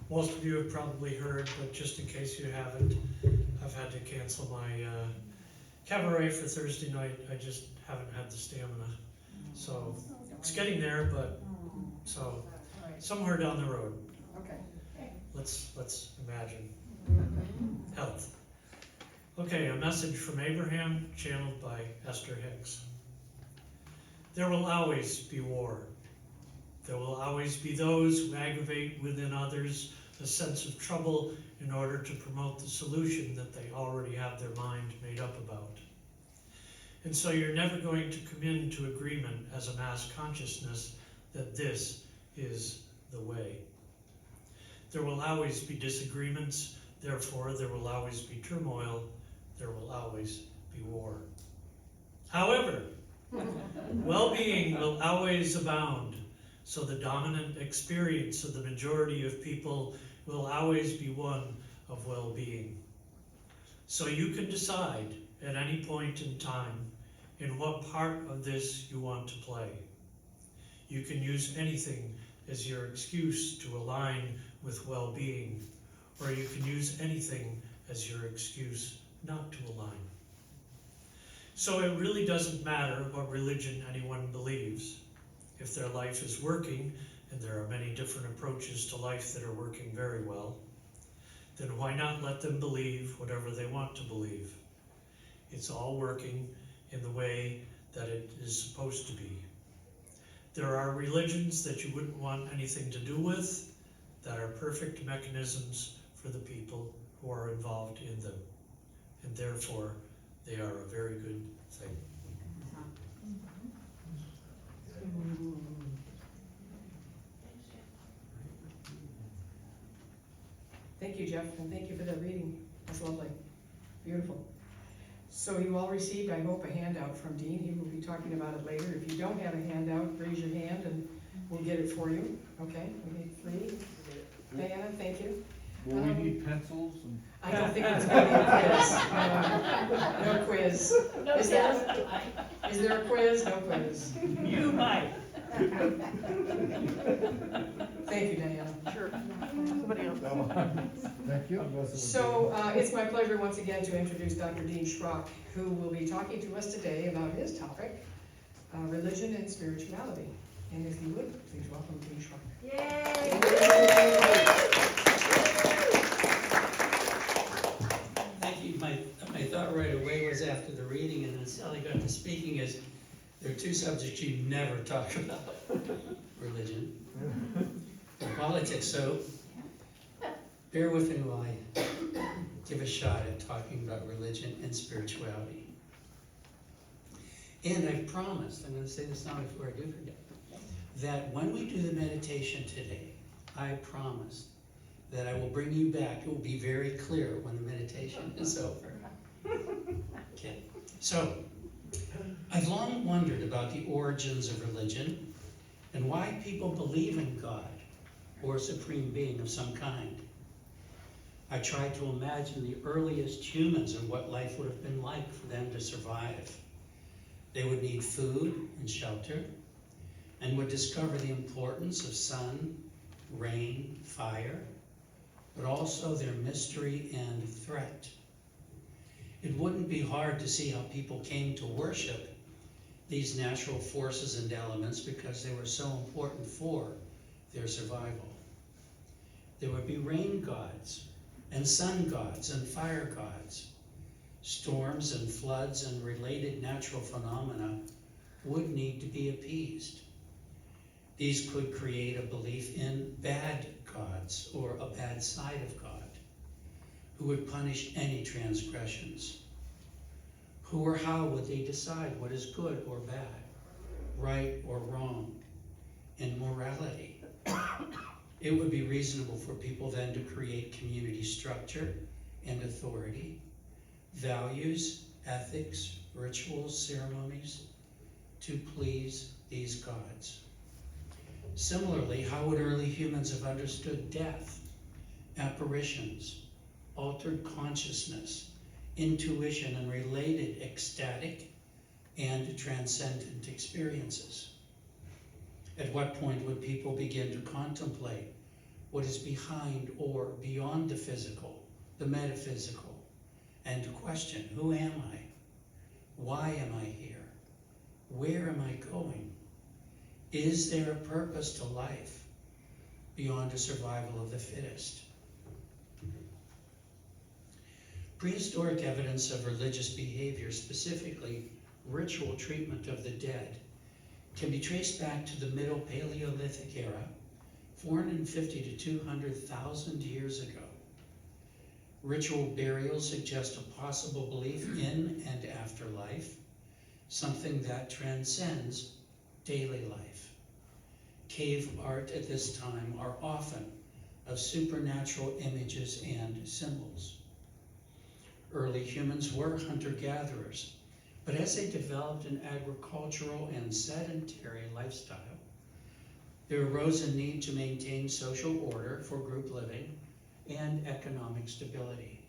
Most of you have probably heard, but just in case you haven't, I've had to cancel my cabaret for Thursday night. I just haven't had the stamina. So it's getting there, but so somewhere down the road. Okay. Let's imagine. Health. Okay, a message from Abraham, channeled by Esther Hicks. There will always be war. There will always be those who aggravate within others a sense of trouble in order to promote the solution that they already have their mind made up about. And so you're never going to come into agreement as a mass consciousness that this is the way. There will always be disagreements, therefore there will always be turmoil, there will always be war. However, well-being will always abound, so the dominant experience of the majority of people will always be one of well-being. So you can decide at any point in time in what part of this you want to play. You can use anything as your excuse to align with well-being, or you can use anything as your excuse not to align. So it really doesn't matter what religion anyone believes. If their life is working, and there are many different approaches to life that are working very well, then why not let them believe whatever they want to believe? It's all working in the way that it is supposed to be. There are religions that you wouldn't want anything to do with, that are perfect mechanisms for the people who are involved in them. And therefore, they are a very good thing. Thank you, Jeff, and thank you for that reading. That's lovely. Beautiful. So you all received, I hope, a handout from Dean. He will be talking about it later. If you don't have a handout, raise your hand and we'll get it for you. Okay, we need 3. Diana, thank you. Will we need pencils? And I don't think it's going to be a quiz. No quiz. Is there a quiz? No quiz. You might. Thank you, Diana. Sure. Somebody else. Thank you. So it's my pleasure once again to introduce Dr. Dean Shrock, who will be talking to us today about his topic, religion and spirituality. And if you would, please welcome Dean Shrock. Yay! Thank you. My thought right away was after the reading and then Sally got to speaking is there are 2 subjects you never talk about. Religion and politics. So bear with me while I give a shot at talking about religion and spirituality. And I promised, I'm going to say this now before I do forget, that when we do the meditation today, I promise that I will bring you back. It will be very clear when the meditation is over. Okay, so I've long wondered about the origins of religion and why people believe in God or a supreme being of some kind. I tried to imagine the earliest humans and what life would have been like for them to survive. They would need food and shelter and would discover the importance of sun, rain, fire, but also their mystery and threat. It wouldn't be hard to see how people came to worship these natural forces and elements because they were so important for their survival. There would be rain gods and sun gods and fire gods. Storms and floods and related natural phenomena would need to be appeased. These could create a belief in bad gods or a bad side of God who would punish any transgressions. Who or how would they decide what is good or bad, right or wrong, in morality? It would be reasonable for people then to create community structure and authority, values, ethics, rituals, ceremonies, to please these gods. Similarly, how would early humans have understood death, apparitions, altered consciousness, intuition, and related ecstatic and transcendent experiences? At what point would people begin to contemplate what is behind or beyond the physical, the metaphysical, and to question, who am I? Why am I here? Where am I going? Is there a purpose to life beyond the survival of the fittest? Prehistoric evidence of religious behavior, specifically ritual treatment of the dead, can be traced back to the Middle Paleolithic era, 450 to 200,000 years ago. Ritual burials suggest a possible belief in and afterlife, something that transcends daily life. Cave art at this time are often of supernatural images and symbols. Early humans were hunter-gatherers, but as they developed an agricultural and sedentary lifestyle, there arose a need to maintain social order for group living and economic stability.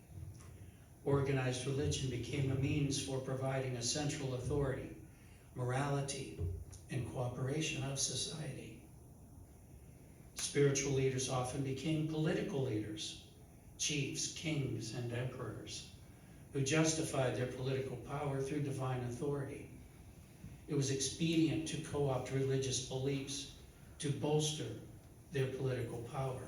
Organized religion became a means for providing a central authority, morality, and cooperation of society. Spiritual leaders often became political leaders, chiefs, kings, and emperors, who justified their political power through divine authority. It was expedient to co-opt religious beliefs to bolster their political power.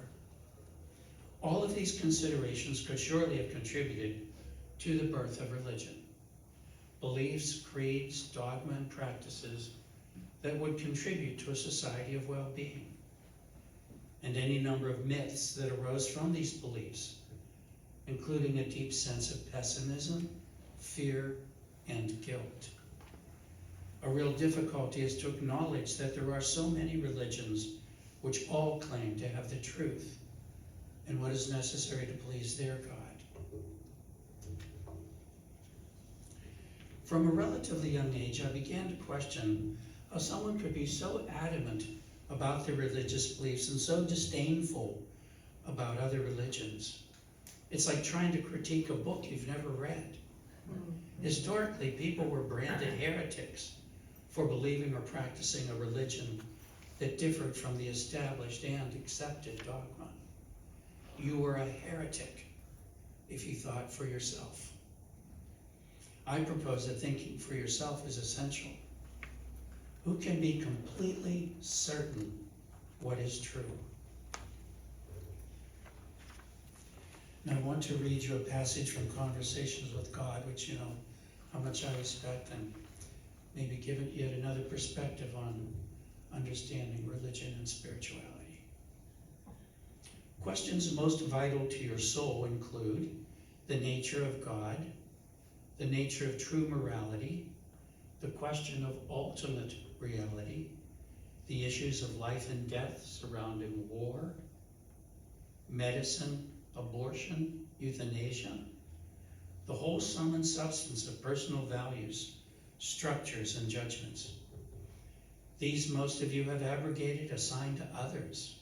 All of these considerations could surely have contributed to the birth of religion. Beliefs, creeds, dogma, and practices that would contribute to a society of well-being. And any number of myths that arose from these beliefs, including a deep sense of pessimism, fear, and guilt. A real difficulty is to acknowledge that there are so many religions which all claim to have the truth and what is necessary to please their God. From a relatively young age, I began to question how someone could be so adamant about their religious beliefs and so disdainful about other religions. It's like trying to critique a book you've never read. Historically, people were branded heretics for believing or practicing a religion that differed from the established and accepted dogma. You were a heretic if you thought for yourself. I propose that thinking for yourself is essential. Who can be completely certain what is true? And I want to read you a passage from Conversations with God, which you know how much I respect, and maybe give it yet another perspective on understanding religion and spirituality. Questions most vital to your soul include the nature of God, the nature of true morality, the question of ultimate reality, the issues of life and death surrounding war, medicine, abortion, euthanasia, the whole sum and substance of personal values, structures, and judgments. These most of you have abrogated, assigned to others.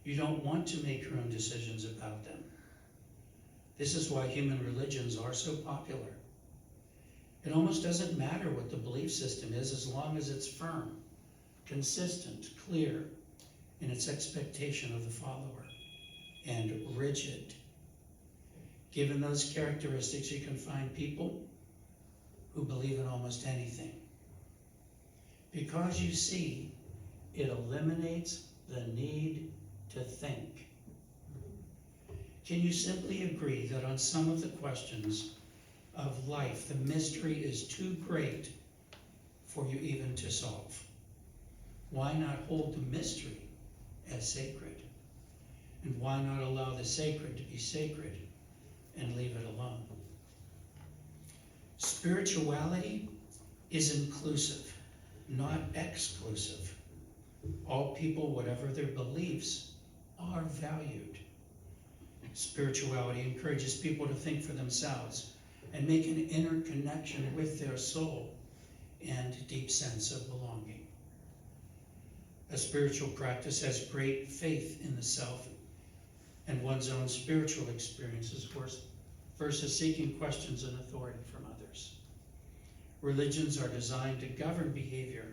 You don't want to make your own decisions about them. This is why human religions are so popular. It almost doesn't matter what the belief system is as long as it's firm, consistent, clear in its expectation of the follower, and rigid. Given those characteristics, you can find people who believe in almost anything. Because you see, it eliminates the need to think. Can you simply agree that on some of the questions of life, the mystery is too great for you even to solve? Why not hold the mystery as sacred? And why not allow the sacred to be sacred and leave it alone? Spirituality is inclusive, not exclusive. All people, whatever their beliefs, are valued. Spirituality encourages people to think for themselves and make an inner connection with their soul and deep sense of belonging. A spiritual practice has great faith in the self and one's own spiritual experiences versus seeking questions and authority from others. Religions are designed to govern behavior,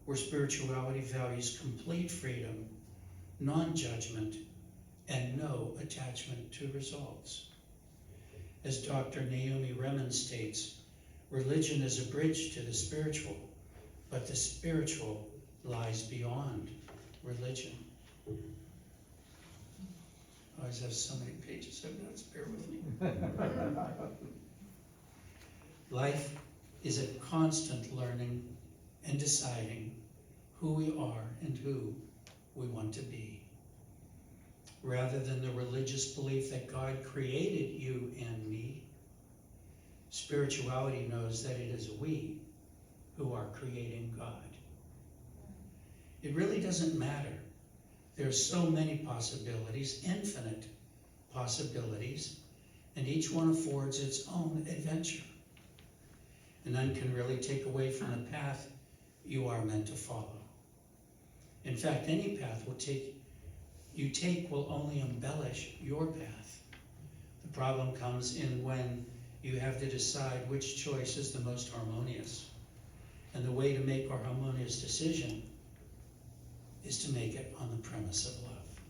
where spirituality values complete freedom, non-judgment, attachment to results. As Dr. Naomi Remen states, religion is a bridge to the spiritual, but the spiritual lies beyond religion. I always have so many pages of notes, bear with me. Life is a constant learning and deciding who we are and who we want to be. Rather than the religious belief that God created you and me, spirituality knows that it is we who are creating God. It really doesn't matter. There's so many possibilities, infinite possibilities, and each one affords its own adventure. And none can really take away from the path you are meant to follow. In fact, any path you take will only embellish your path. The problem comes in when you have to decide which choice is the most harmonious. And the way to make a harmonious decision is to make it on the premise of love.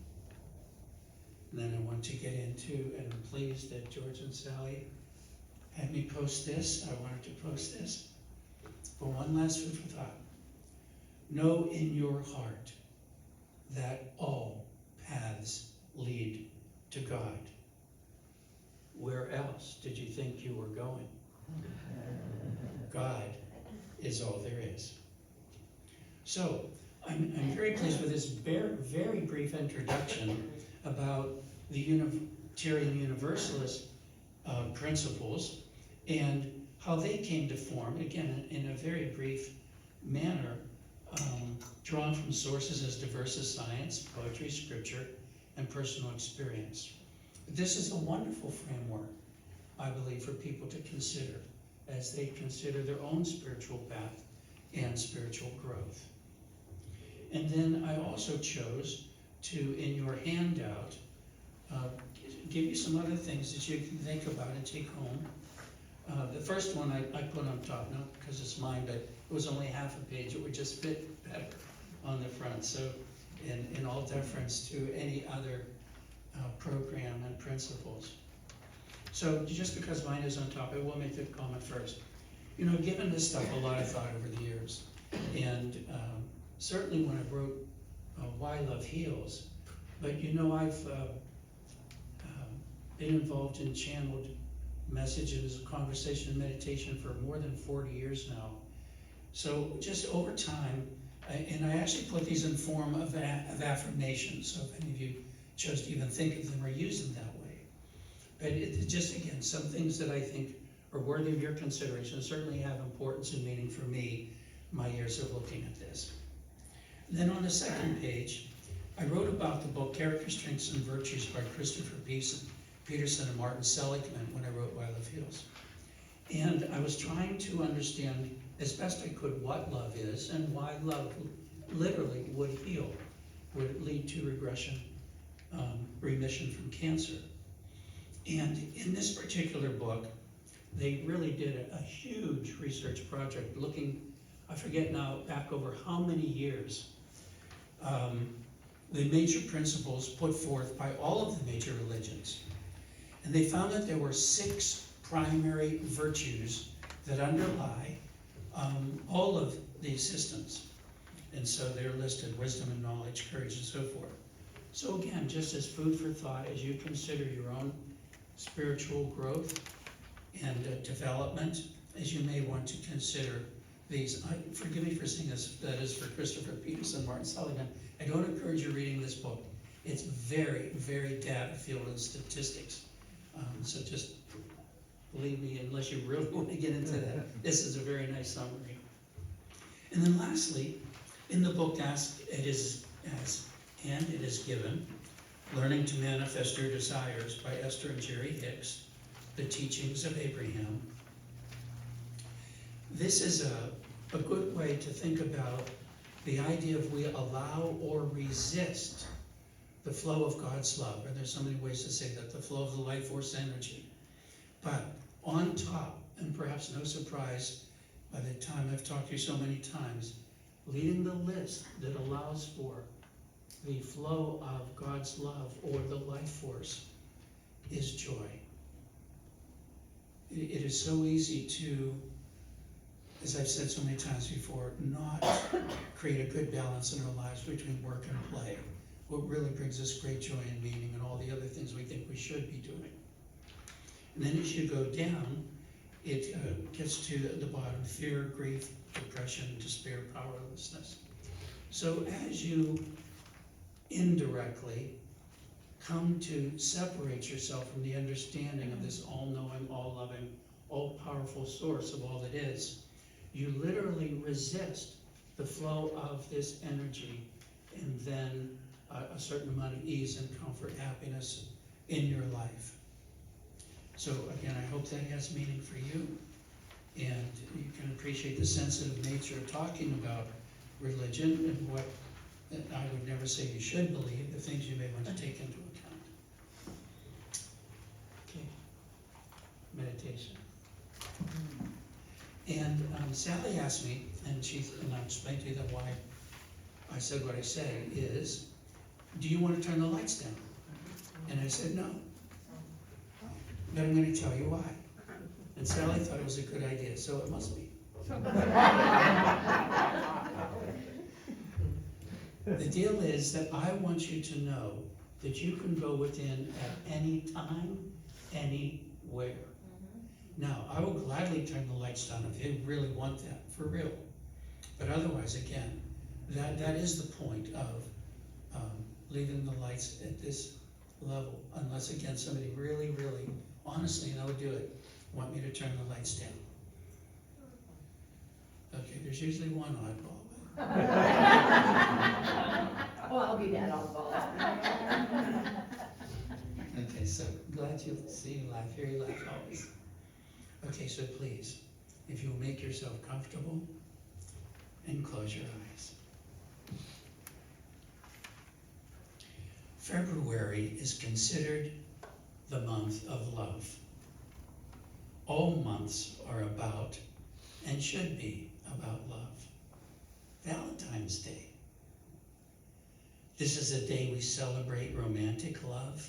And then I want to get into, and I'm pleased that George and Sally had me post this. I wanted to post this. But one last food for thought. Know in your heart that all paths lead to God. Where else did you think you were going? God is all there is. So, I'm very pleased with this very brief introduction about the Unitarian Universalist principles and how they came to form, again, in a very brief manner, drawn from sources as diverse as science, poetry, scripture, and personal experience. This is a wonderful framework, I believe, for people to consider as they consider their own spiritual path and spiritual growth. And then I also chose to, in your handout, give you some other things that you can think about and take home. The first one I put on top, not because it's mine, but it was only half a page. It would just fit better on the front. So in all deference to any other program and principles. So just because mine is on top, I will make the comment first. You know, given this stuff a lot of thought over the years, and certainly when I wrote Why Love Heals, but you know, I've been involved in channeled messages, conversation, and meditation for more than 40 years now. So just over time, and I actually put these in form of affirmations, so if any of you chose to even think of them or use them that way. But it's just, again, some things that I think are worthy of your consideration, certainly have importance and meaning for me, my years of looking at this. And then on the second page, I wrote about the book Character, Strengths, and Virtues by Christopher Peterson and Martin Seligman when I wrote Why Love Heals. And I was trying to understand as best I could what love is and why love literally would heal, would lead to remission from cancer. And in this particular book, they really did a huge research project looking, I forget now, back over how many years, the major principles put forth by all of the major religions. And they found that there were 6 primary virtues that underlie all of these systems. And so they're listed: wisdom and knowledge, courage, and so forth. So again, just as food for thought, as you consider your own spiritual growth and development, as you may want to consider these. Forgive me for saying this, that is for Christopher Peterson, Martin Seligman. I don't encourage you reading this book. It's very, very data-filled and statistics. So just believe me, unless you really want to get into that, this is a very nice summary. And then lastly, in the book, it is given, Learning to Manifest Your Desires by Esther and Jerry Hicks, The Teachings of Abraham. This is a good way to think about the idea of we allow or resist the flow of God's love. And there's so many ways to say that, the flow of the life force energy. But on top, and perhaps no surprise by the time I've talked to you so many times, leading the list that allows for the flow of God's love or the life force is joy. It is so easy to, as I've said so many times before, not create a good balance in our lives between work and play. What really brings us great joy and meaning and all the other things we think we should be doing. And then as you go down, it gets to the bottom: fear, grief, depression, despair, powerlessness. So as you indirectly come to separate yourself from the understanding of this all-knowing, all-loving, all-powerful source of all that is, you literally resist the flow of this energy, and then a certain amount of ease and comfort, happiness in your life. So again, I hope that has meaning for you, and you can appreciate the sensitive nature of talking about religion and what I would never say you should believe, the things you may want to take into account. Okay, meditation. And Sally asked me, and I explained to you that why I said what I said is, do you want to turn the lights down? And I said no. But I'm going to tell you why. And Sally thought it was a good idea, so it must be. The deal is that I want you to know that you can go within at any time, anywhere. Now, I will gladly turn the lights down if you really want that, for real. But otherwise, again, that is the point of leaving the lights at this level, unless, again, somebody really, really, honestly, and I would do it, want me to turn the lights down. Okay, there's usually one oddball. Oh, I'll be that oddball. Okay, so glad you see you laugh, hear you laugh always. Okay, so please, if you'll make yourself comfortable and close your eyes. February is considered the month of love. All months are about, and should be, about love. Valentine's Day. This is a day we celebrate romantic love,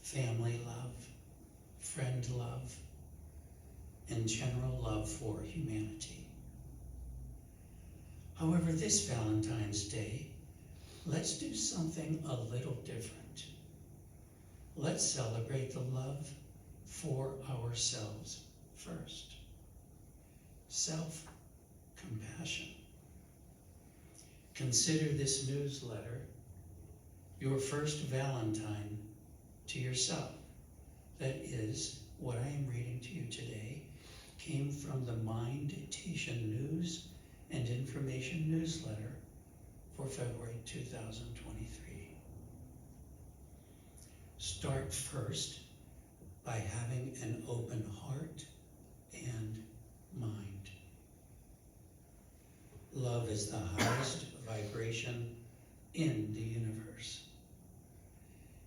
family love, friend love, and general love for humanity. However, this Valentine's Day, let's do something a little different. Let's celebrate the love for ourselves first. Self-compassion. Consider this newsletter your first Valentine to yourself. That is, what I am reading to you today came from the Meditation News and Information newsletter for February 2023. Start first by having an open heart and mind. Love is the highest vibration in the universe.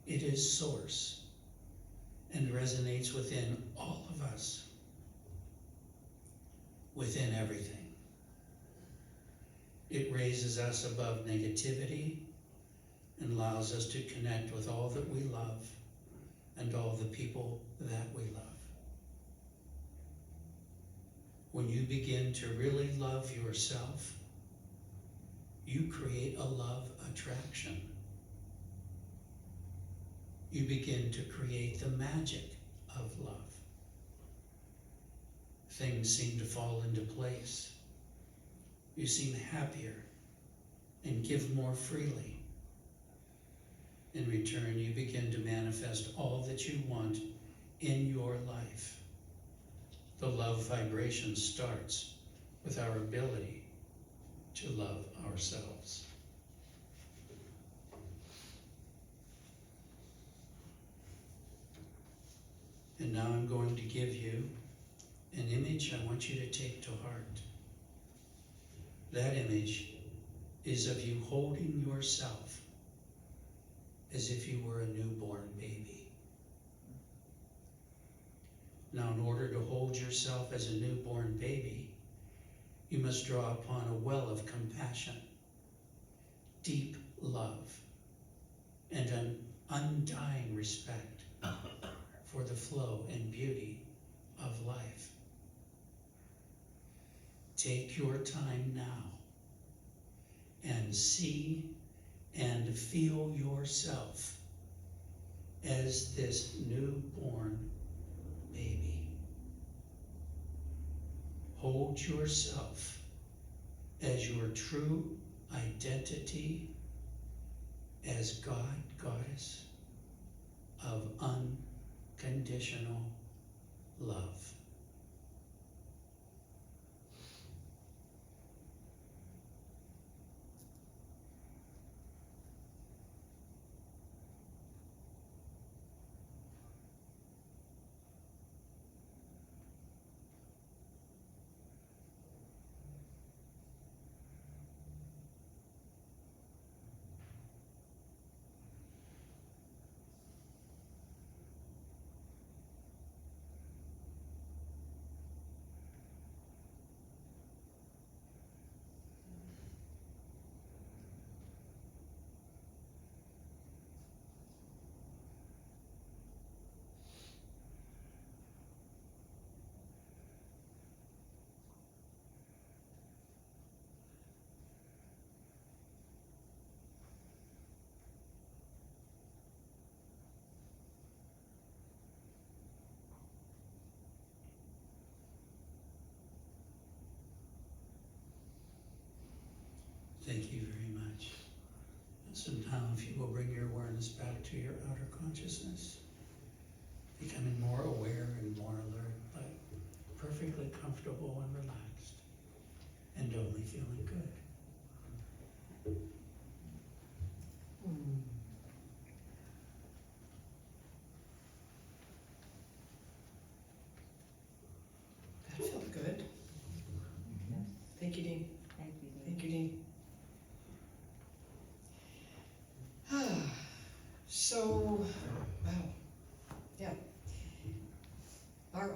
It is source and resonates within all of us, within everything. It raises us above negativity and allows us to connect with all that we love and all the people that we love. When you begin to really love yourself, you create a love attraction. You begin to create the magic of love. Things seem to fall into place. You seem happier and give more freely. In return, you begin to manifest all that you want in your life. The love vibration starts with our ability to love ourselves. And now I'm going to give you an image I want you to take to heart. That image is of you holding yourself as if you were a newborn baby. Now, in order to hold yourself as a newborn baby, you must draw upon a well of compassion, deep love and an undying respect for the flow and beauty of life. Take your time now and see and feel yourself as this newborn baby. Hold yourself as your true identity as God, Goddess of unconditional love. Thank you very much. So now if you will bring your awareness back to your outer consciousness, becoming more aware and more alert, but perfectly comfortable and relaxed, and only feeling good. That felt good. Thank you, Dean. Thank you, Dean. Thank you, Dean. So, wow, yeah. Our